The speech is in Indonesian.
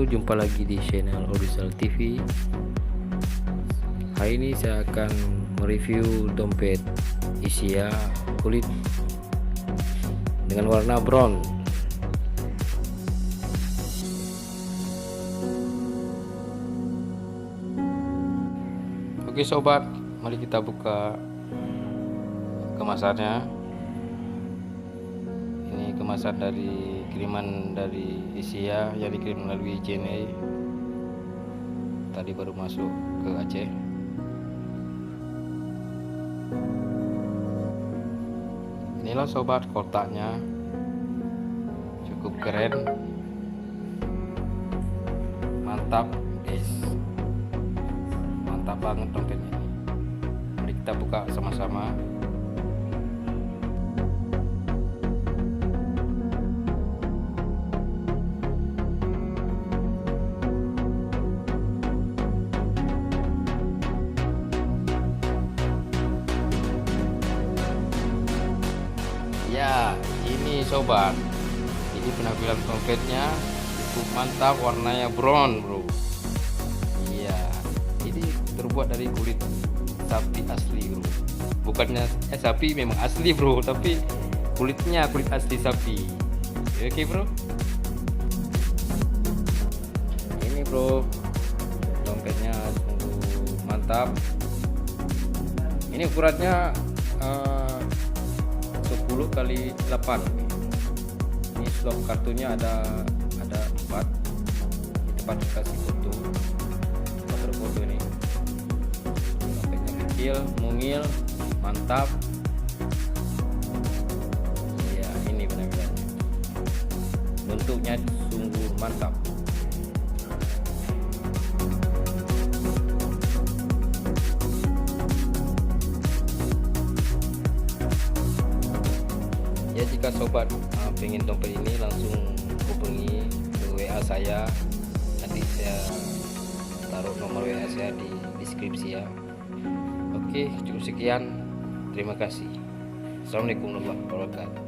wabarakatuh. Jumpa lagi di channel Orizal TV. Hari ini saya akan mereview dompet Asia kulit dengan warna brown. Oke sobat, mari kita buka kemasannya. Ini kemasan dari kiriman dari Asia yang dikirim melalui JNE. Tadi baru masuk ke Aceh. Inilah sobat kotaknya, cukup keren, mantap guys, mantap banget dompetnya. Mari kita buka sama-sama. Ya, ini sobat, ini penampilan dompetnya cukup mantap, warnanya brown bro. Iya, ini terbuat dari kulit sapi asli bro. Bukannya sapi memang asli bro, tapi kulitnya kulit asli sapi. Oke bro, ini bro dompetnya sungguh mantap. Ini ukurannya 10 kali 8. Ini slot kartunya ada 4. Ini tempat dikasih foto, foto ini. Dompetnya kecil, mungil, mantap. Ya, ini penampilannya. Bentuknya sungguh mantap. Ya, jika sobat pengen dompet ini langsung hubungi ke WA saya, nanti saya taruh nomor WA saya di deskripsi ya. Oke, cukup sekian, terima kasih. Assalamualaikum warahmatullahi wabarakatuh.